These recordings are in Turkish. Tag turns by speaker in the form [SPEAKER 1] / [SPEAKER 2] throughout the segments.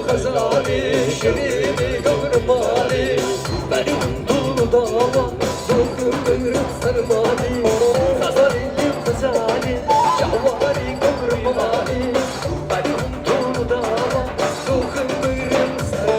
[SPEAKER 1] غزالي شريني قبر مالي benim dudağıma dokun sarmali غزالي غزالي şahvari قبر مالي benim dudağıma dokun sarmali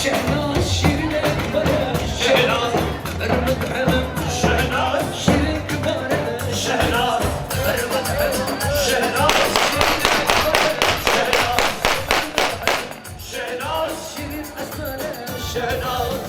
[SPEAKER 1] شهناز شيرين كبارة شهناز برمت حلم شهناز شيرين كبارة شهناز برمت حلم شهناز شهناز شيرين أسمانة شهناز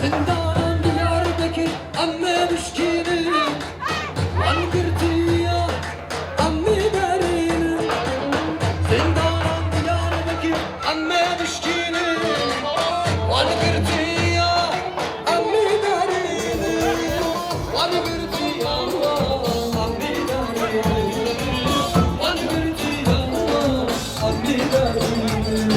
[SPEAKER 1] زندان diyardaki amme düşkünü Angırtı ya amme derin Zindan diyardaki amme düşkünü Angırtı ya amme derin Angırtı ya amme derin Angırtı ya amme derin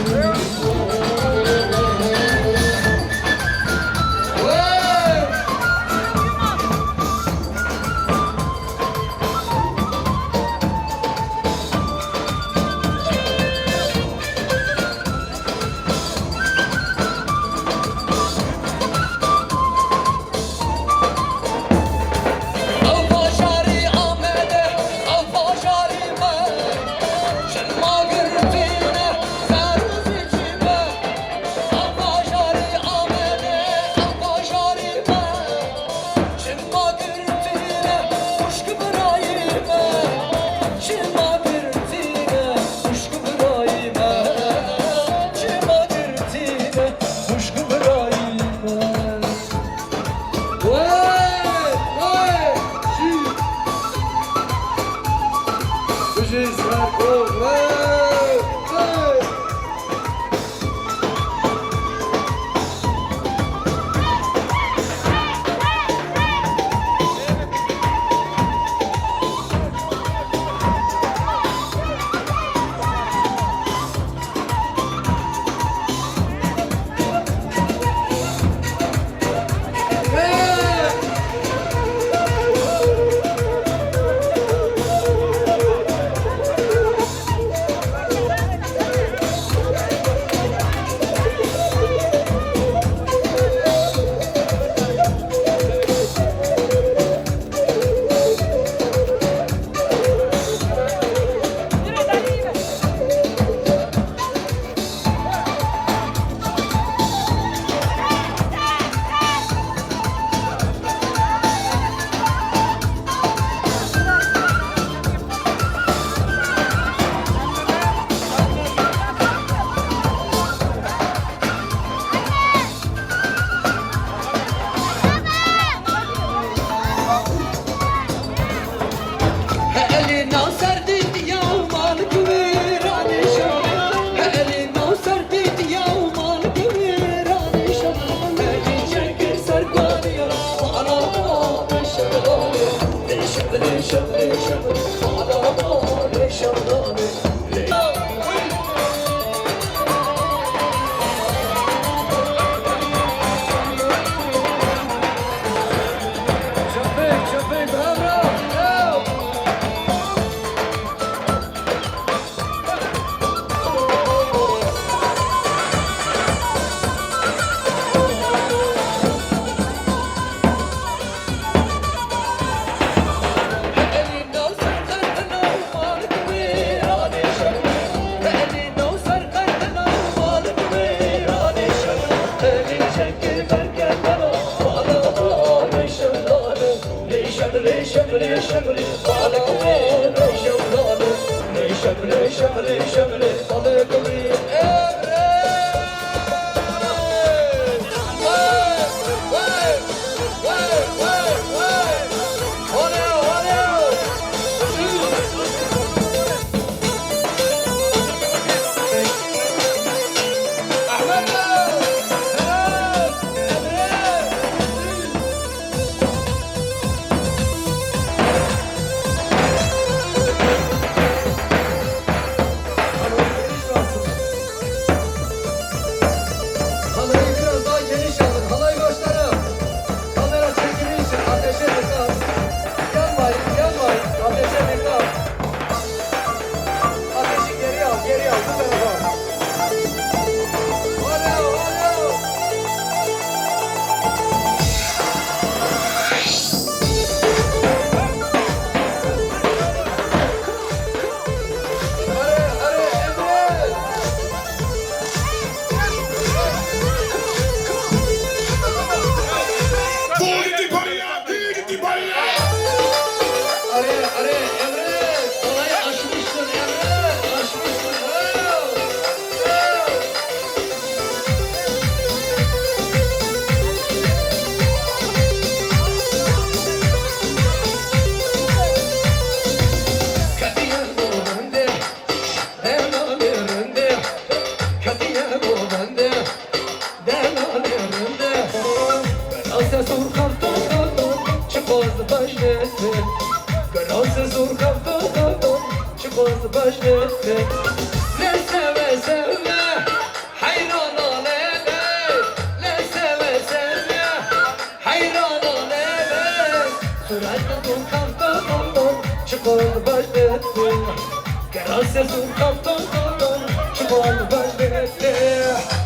[SPEAKER 1] sesum kaptan kaptan çıkan bende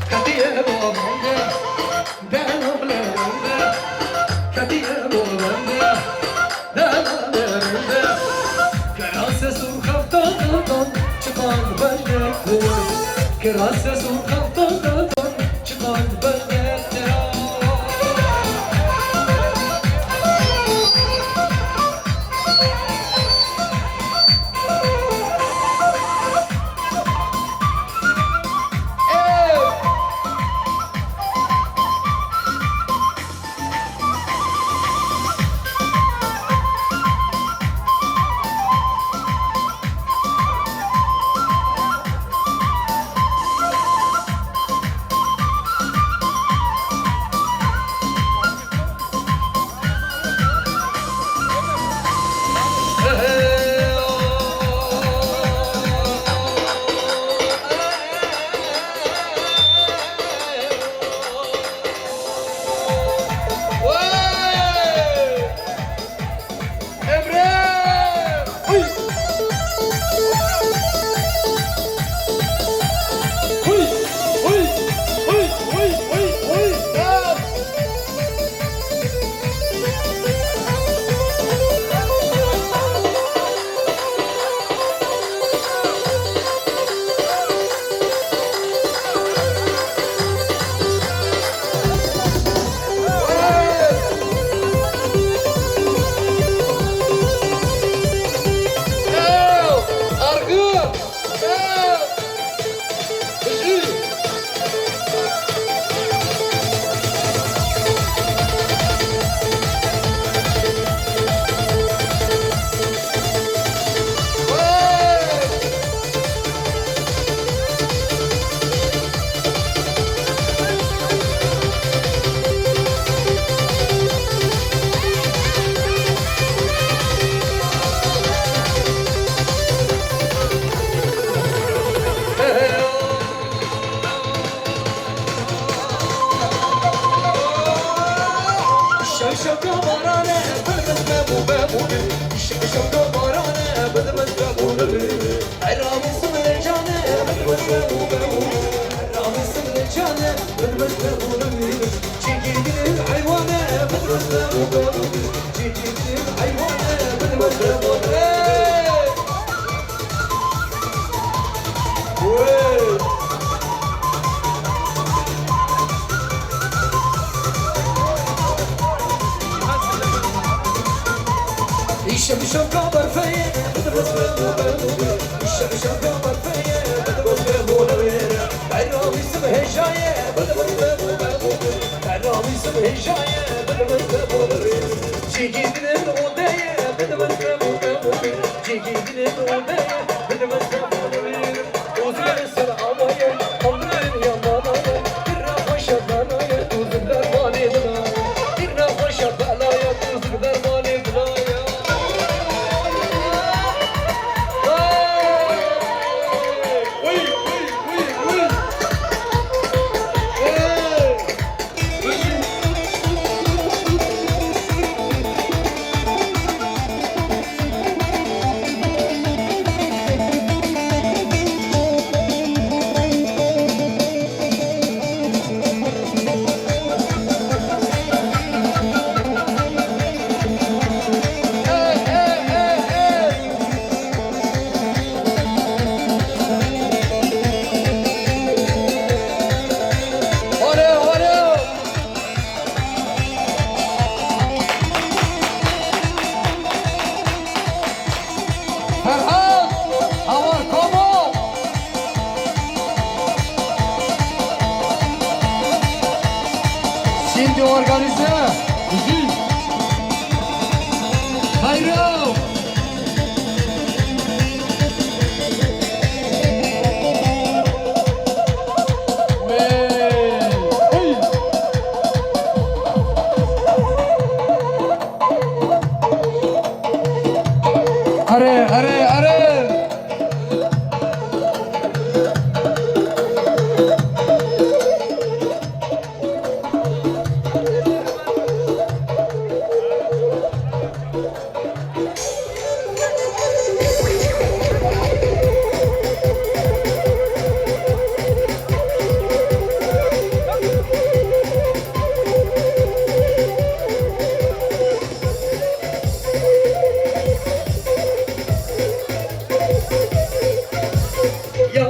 [SPEAKER 1] Kadiye babamda ben oğlanımda Kadiye babamda ben oğlanımda Kara sesum kaptan kaptan çıkan bende Kara sesum kaptan kaptan çıkan bende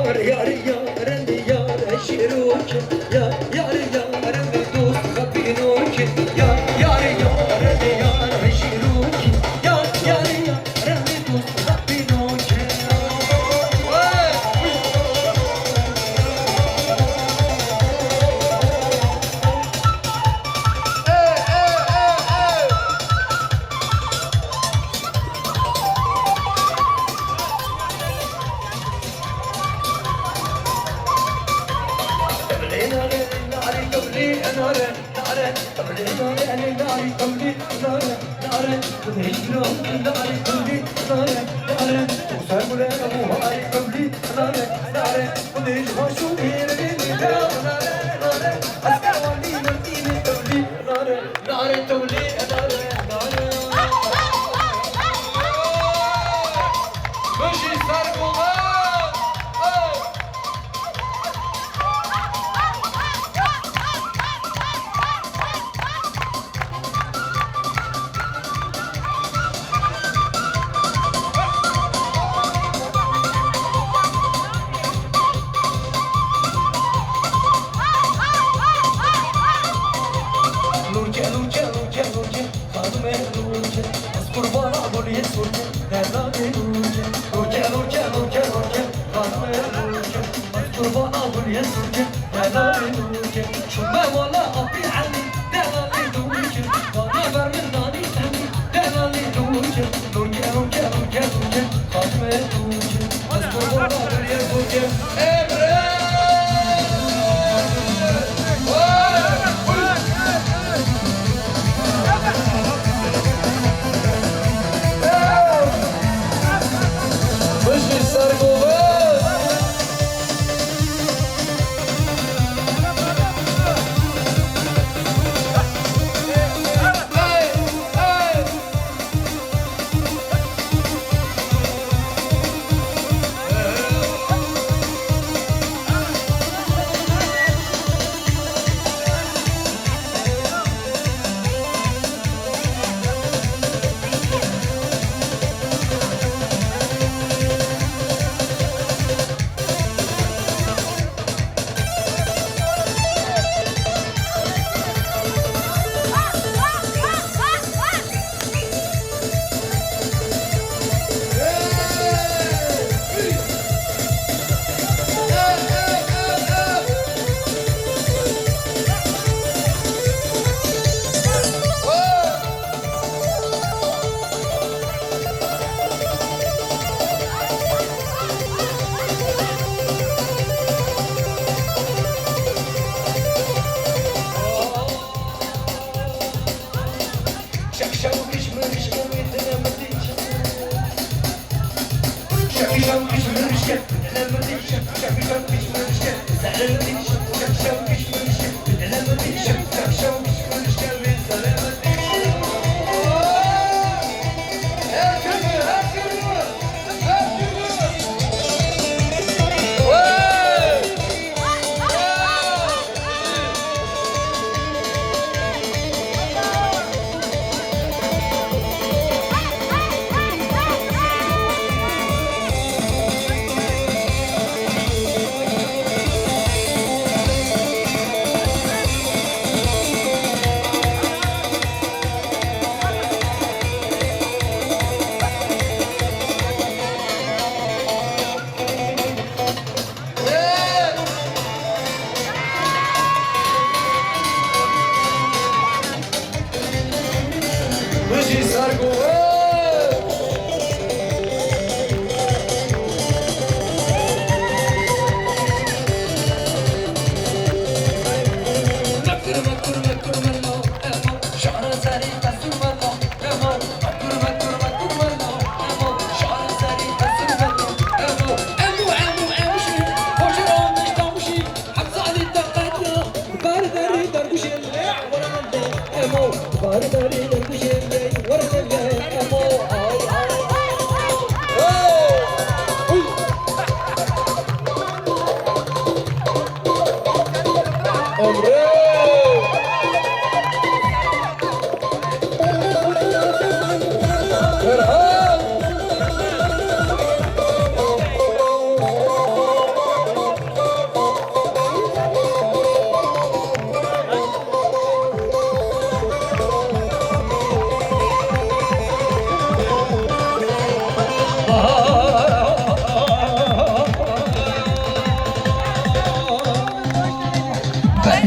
[SPEAKER 1] yar yar yar yar şiruk ya yar yar dost kapinok ya yar yar yar şiruk ya yar yar dost kapinok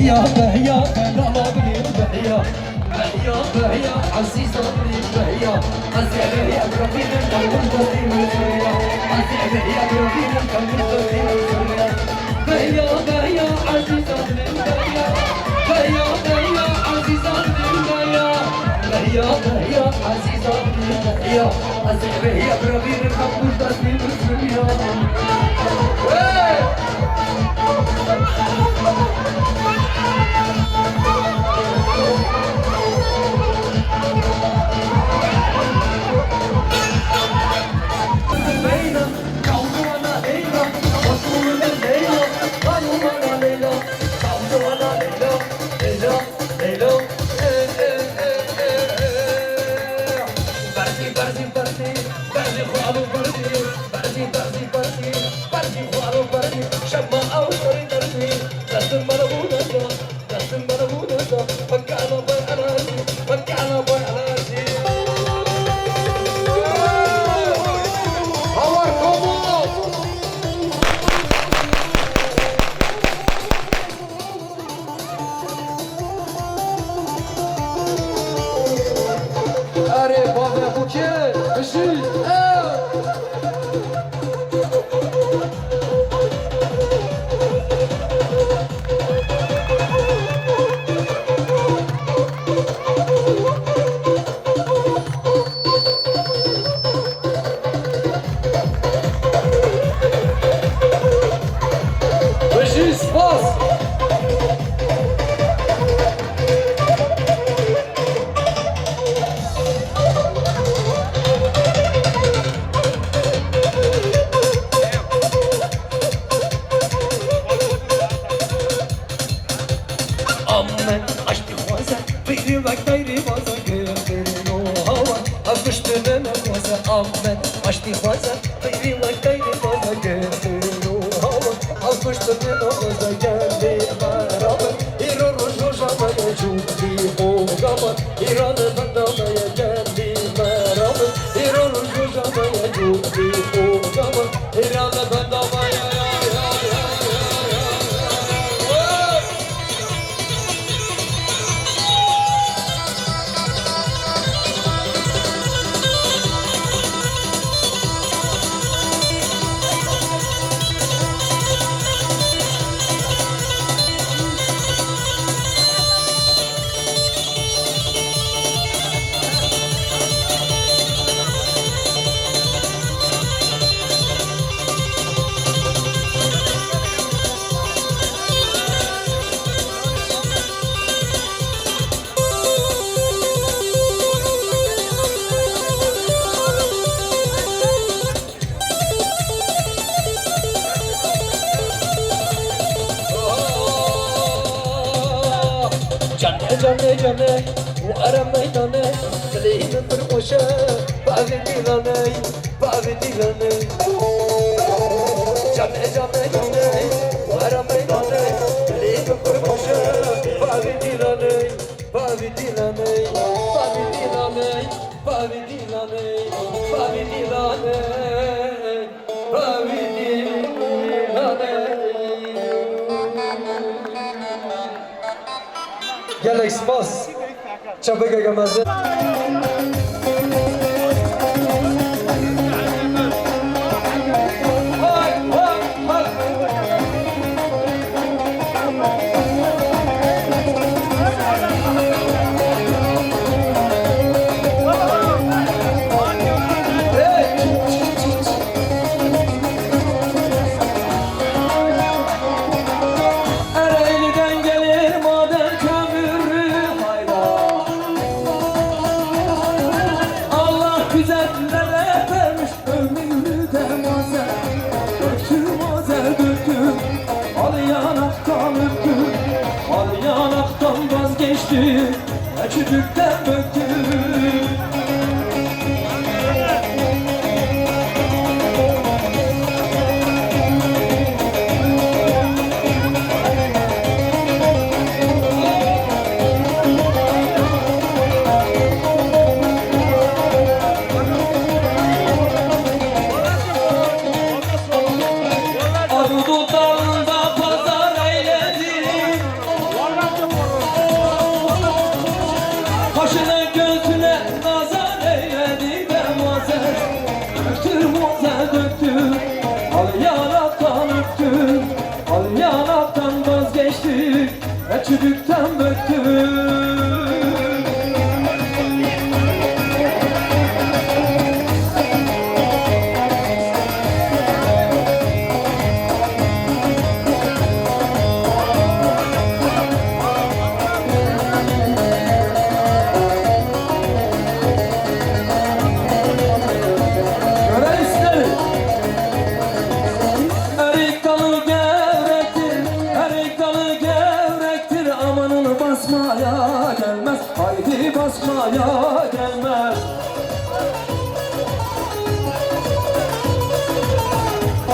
[SPEAKER 1] بهيا بهيا لا بليم بهيا بهيا بهيا عزيزة بليم بهيا عزيزة بهيا برفيق الكون تسليم الفريا عزيزة بهيا برفيق الكون تسليم الفريا بهيا بهيا عزيزة بليم بهيا بهيا بهيا عزيزة بليم بهيا بهيا بهيا عزيزة بليم بهيا عزيزة بهيا برفيق الكون تسليم الفريا جانه جانه وأرم ميدانه دلين برقوشه بعد دلانه بعد دلانه جانه جانه جانه وأرم ميدانه دلين برقوشه بعد دلانه بعد دلانه بعد دلانه بعد دلانه بعد دلانه بعد دلانه Gelek spas çabuk egemezdi. Küçükten böktüm Armudun dalında pazar eyledim geçtik, çürükten böktük. Basmaya gelmez, haydi basmaya gelmez.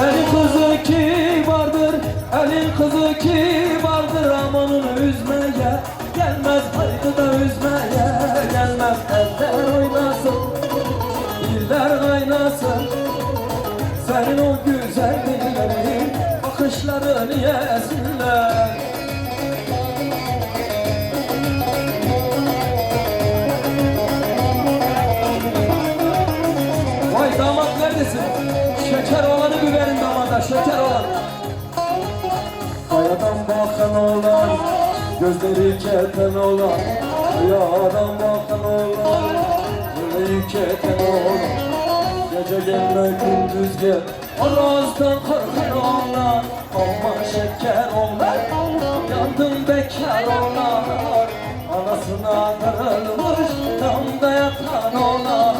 [SPEAKER 1] Elin kızı kibardır, elin kızı kibardır, amanın üzmeye gelmez, haydi da üzmeye gelmez. Eller oynasın, diller kaynasın, senin o güzel dillerin bakışlarını yesinler. Vay damat neredesin? Şeker olanı bir verin damada, şeker olan. Kayadan bakan olan, gözleri keten olan, kayadan bakan olan, gözleri keten olan. Gece gelme gündüz gel, Arazdan korkan olan, aman şeker olan, yandım bekar olan. Anasına darılmış, damda yatan olan,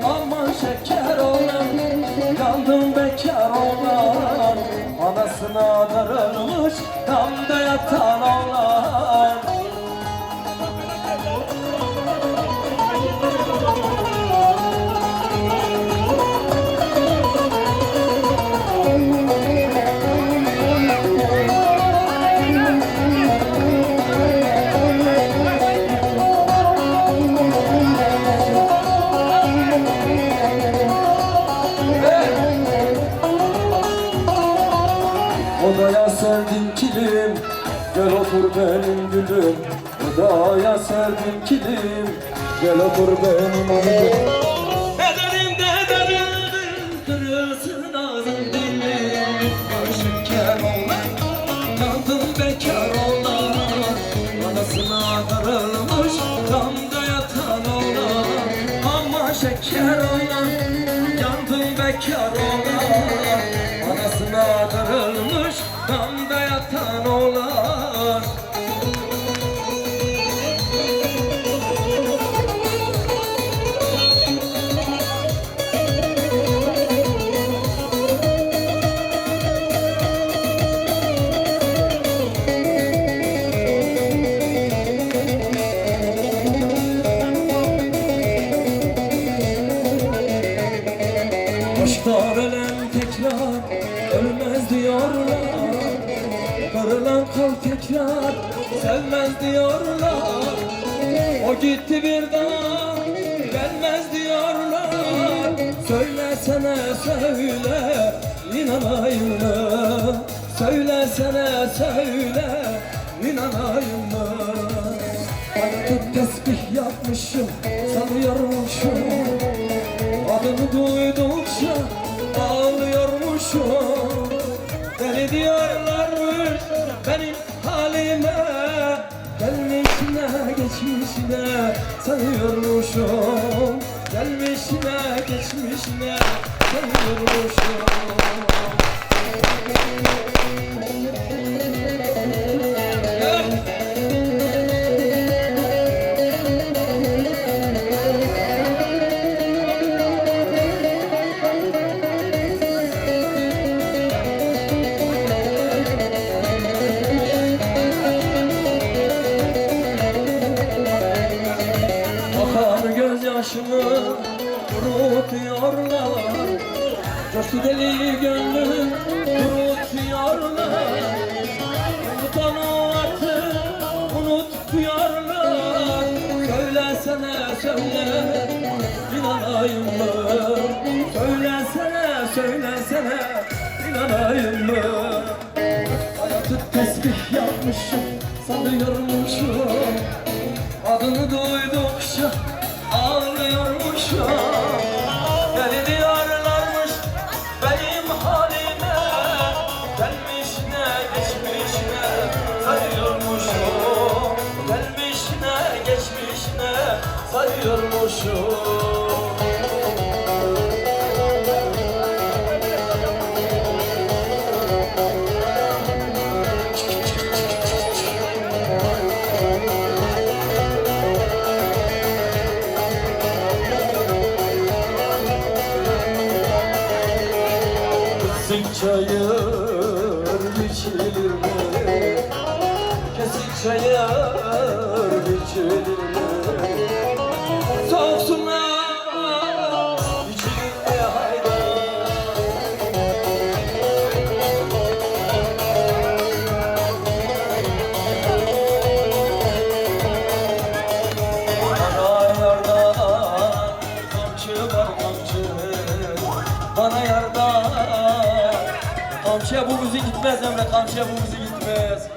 [SPEAKER 1] aman şeker olan, yandım bekar olan. Anasına darılmış, damda yatan olan. Odaya serdim kilim, gel otur benim gülüm. Odaya serdim kilim, gel otur benim gülüm. Ederim kırılsın ağzım dilim. Şeker olan, yandım bekar olan. Anasına darılmış, damda yatan olan. Ama şeker olan, yandım bekar olan. Anasına darılmış, damda yatan oğlan. Aşktan ölen tekrar ölmez diyorlar, darılan kalp tekrar sevmez diyorlar. O gitti bir daha gelmez diyorlar. Söylesene söyle, inanayım mı? Söylesene söyle, inanayım mı? Hayatı tesbih yapmışım, sanıyormuşum. Adını duydukça ağlıyormuşum. Deli diyorlarmış benim halime, gelmişine geçmişine sanıyormuşum. Gelmişine geçmişine sanıyormuşum. Gözyaşımı kurutuyorlar, coştu deli gönlüm kurutuyorlar. Unut onu artık, unutmuyorlar. Söylesene söyle, inanayım mı? Söylesene, inanayım mı? Hayatı tesbih yapmışım, sanıyormuşum. Adını duydukça ağlıyormuşum. Deli diyorlarmış benim halime, gelmişine geçmişine
[SPEAKER 2] sayılmışım. Kesik çayır biçilir mi? Kesik çayır biçilir mi? Soğuk sular içilir mi haydi? Bana yardan kamçı var kamçı, bana yardan. Kamçıya bu müzik gitmez Emre, kamçıya bu müzik gitmez.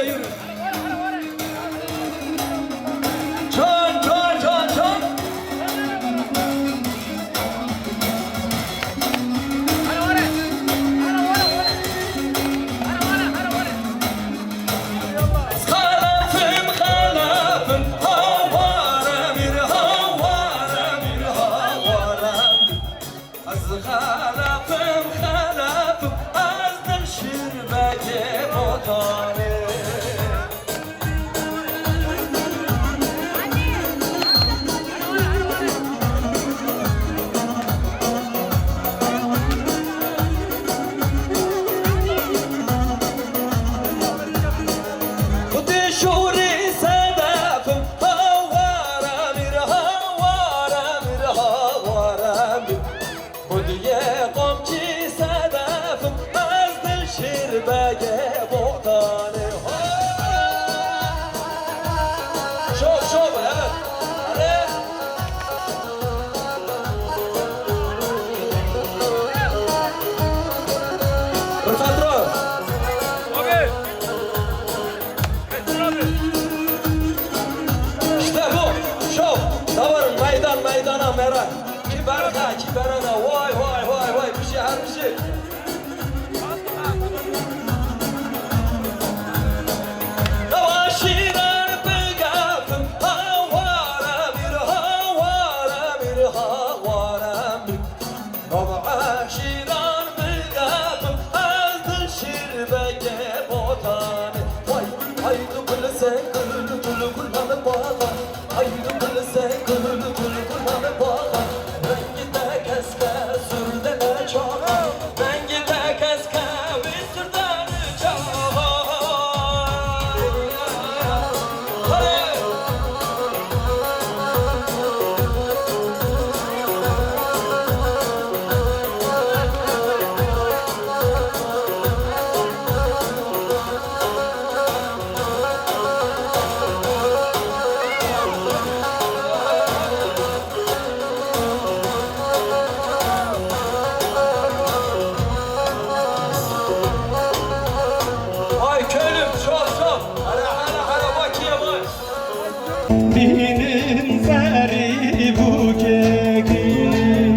[SPEAKER 2] Yürü. Çan çan çan çan. Halafım halafım havara bir havara bir havara az halafım halafım azdır şirbeke botane. Şuri sedefim havara bir havara bir havara bir Hudiye komçi sedefim azdil şirbege botane. Şov şov evet. Hadi. Rıfatro. İşte bu, şov, davarın meydana merak. Kiberana, vay, bir şey, her bir şey. Davaşiran bıgafım, havara bir havara bir havara bir. Davaşiran bıgafım, azdın şirbeke botane. Vay, haydi kılse kılı kullanı bağla. Haydi kılse kılı kullanı bağla. Rengi de keske sürdene çağa. Rengi de keske bir sürdene çağa. Hadi. Ay köylüm şov. Hala bakiye var.
[SPEAKER 3] Dinin zeri bu kekini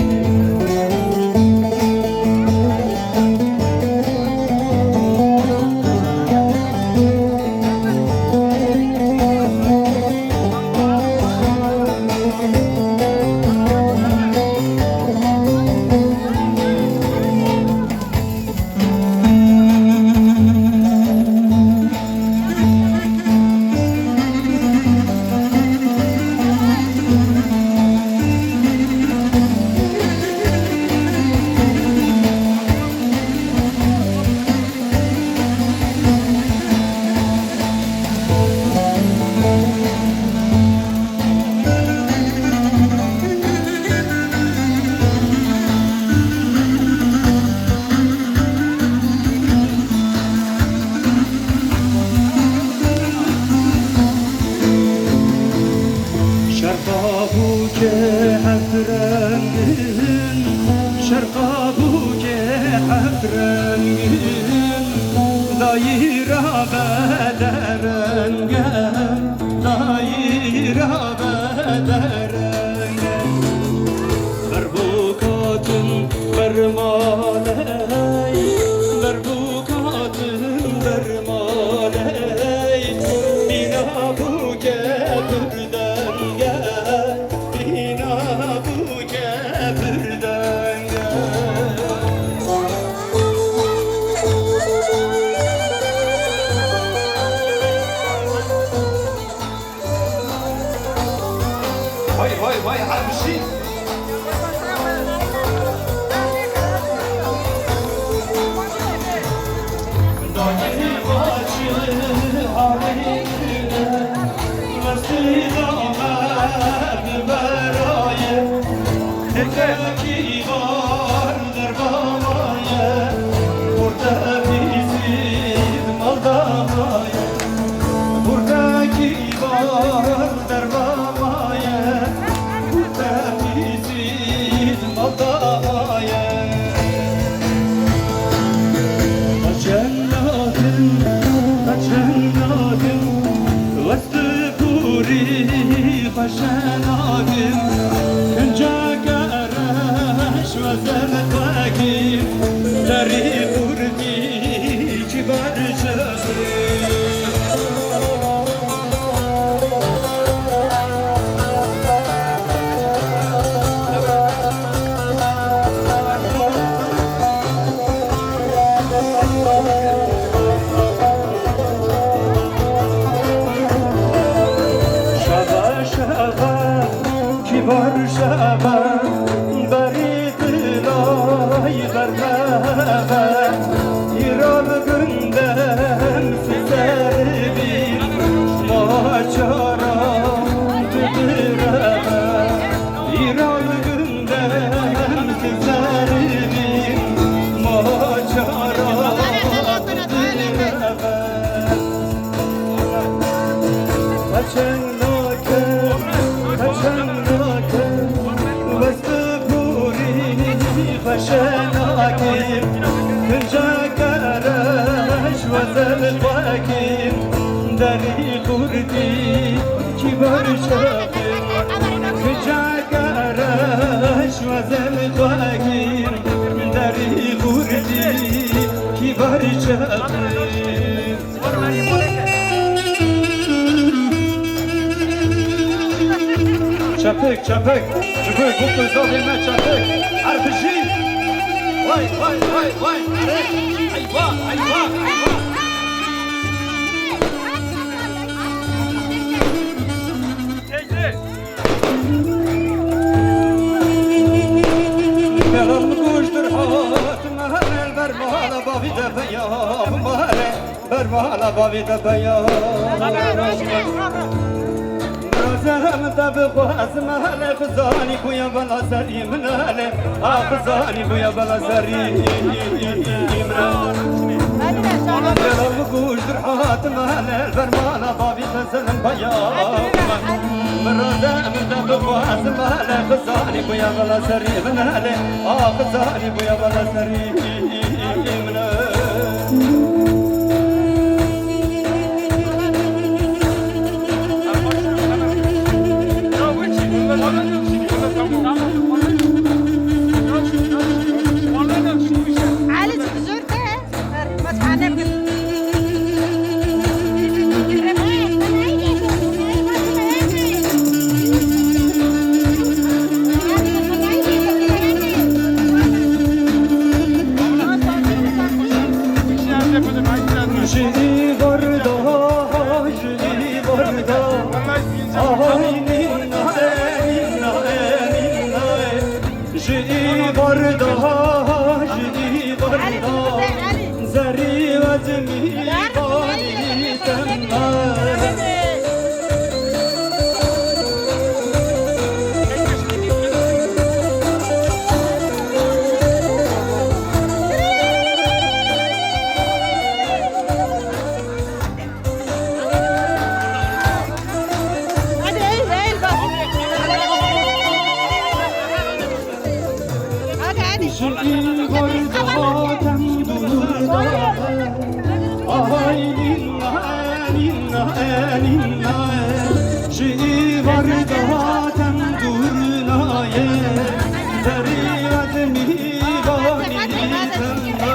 [SPEAKER 3] شرقا بوجه حفرنگin Daira bederenge Daira bederenge Berbukatın bermaley Berbukatın bermaley buradaki vardır babaya, burada bizim aldamaya. Buradaki vardır babaya, burada bizim aldamaya. Cennetim, cennetim, vastı puri başanadim. Kunca garaş ve zemettakim, dari urdi kibar çözüm. Kibar şaban, bari dilay vermebe. İral gündem sizler bir maçara tüdürebe. İral gündem sizler bir maçara tüdürebe. Kaçın nakem, kaçın nakem, vastı puri başanakim. Kunca garaş ve zelvakim, dari kurdi kibar şakim. Kunca garaş ve zelvakim, dari kurdi kibar şakim. Çapık, çapık, çapık, bu kızda bilmez çapık. Arpıcı. Vay, vay, vay, vay. Ayva, ayva, ayva. Belalım kuştur hatıma halel, bermahala bavide beyam mahale, bermahala bavide beyam. Zahmda bıkhaz mahale, khuzani buya bala zarim nale, khuzani buya bala zarim nale. Belalım kuştur hatıma halel, bermahala bavide senin beyam. Zahmda bıkhaz mahale, khuzani buya bala zarim nale, khuzani buya bala zarim nale.
[SPEAKER 4] علي زرته ما تعنف
[SPEAKER 3] Jiri varda, jiri varda, ay ninna, ninna, ninna. Jiri varda, jiri varda, zari vazmi bani temma. Jiri varda, tem durda, ay ninna, ninna, ninna. Jiri varda, tem durna ye, zari vazmi bani temma.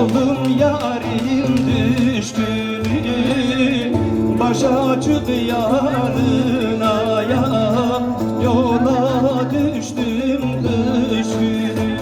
[SPEAKER 3] oldum yarim düşkünü. Baş açık yarına ya, yola düştüm kış günü.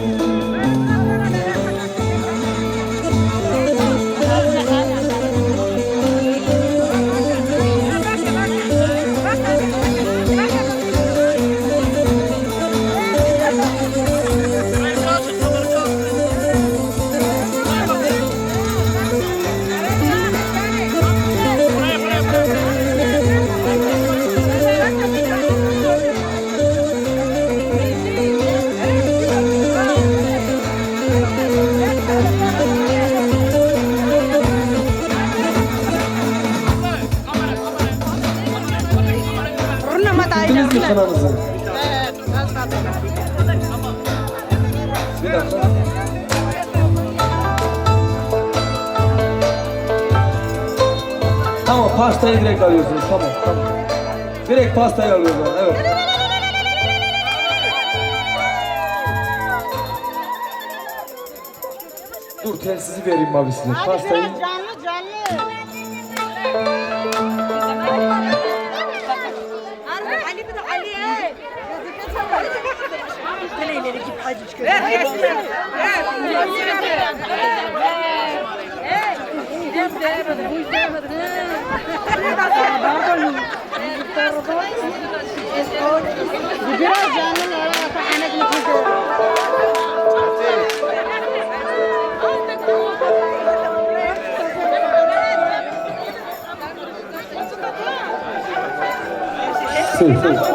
[SPEAKER 2] Gittiniz mi kınanızı? Bir dakika. Tamam, pastayı direkt alıyorsunuz. Tamam. Direkt pastayı alıyorlar. Evet. Dur, telsizi vereyim abi size.
[SPEAKER 4] Hadi
[SPEAKER 2] Pastayı.
[SPEAKER 4] biraz canlı canlı. Ali bir de Ali. Böyle ileri git hadi çıkıyor. Biraz canlı.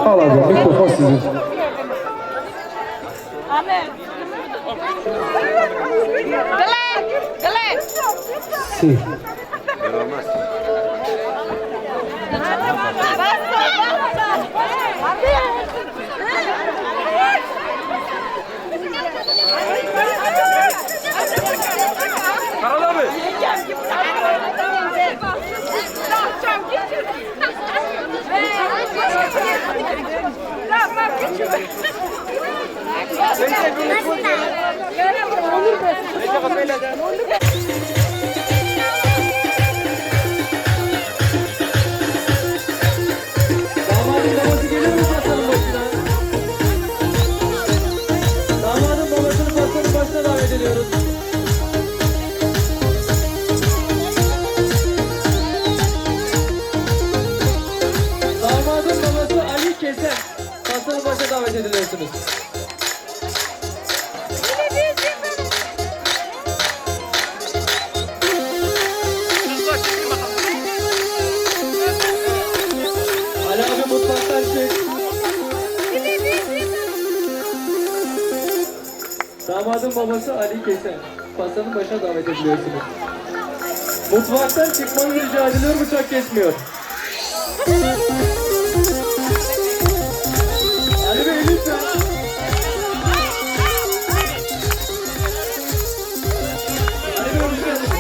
[SPEAKER 2] Al abi, mikrofon sizin. Si. Karal abi.
[SPEAKER 1] Damadın babası gelir mi pastanın başına? Damadın babasını pastanın başına davet ediyoruz. Damadın babası Ali Kesen. Pastanın başına davet ediliyorsunuz. Ali abi mutfaktan çık. Damadın babası Ali Kesen. Pastanın başına davet ediliyorsunuz. Mutfaktan çıkmanız rica ediliyor, bıçak kesmiyor. Ali Bey lütfen. Ali Bey lütfen.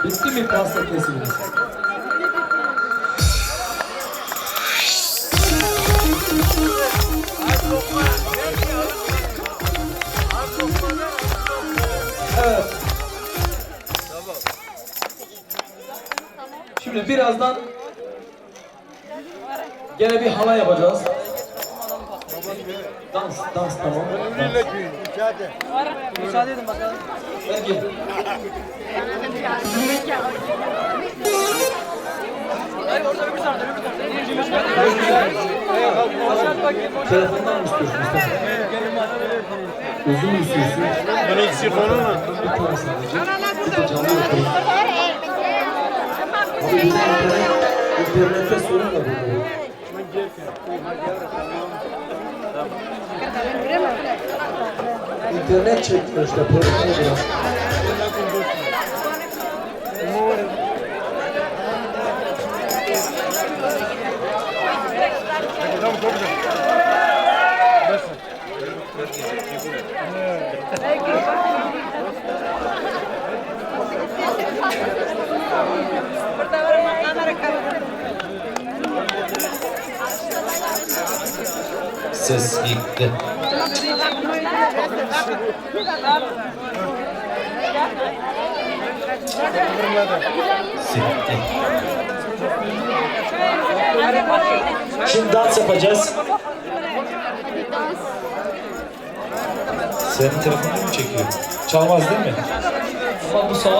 [SPEAKER 2] Bitti mi pasta kesiminiz? Evet. Şimdi birazdan gene bir halay yapacağız. Dans tamam.
[SPEAKER 4] Müsaade edin bakalım.
[SPEAKER 2] Peki. Telefondan mı istiyorsun Mustafa? Uzun mu istiyorsun?
[SPEAKER 3] Bunun sifonunu.
[SPEAKER 2] Bir tane sadece. Bir de canlı yapalım. Abi internette sorun da burada. İnternet çekmiyor işte. Problem biraz.
[SPEAKER 1] Ses gitti. Sitti. Şimdi dans yapacağız. Senin telefonunu mu çekiyor? Çalmaz değil mi?
[SPEAKER 2] Bu sağa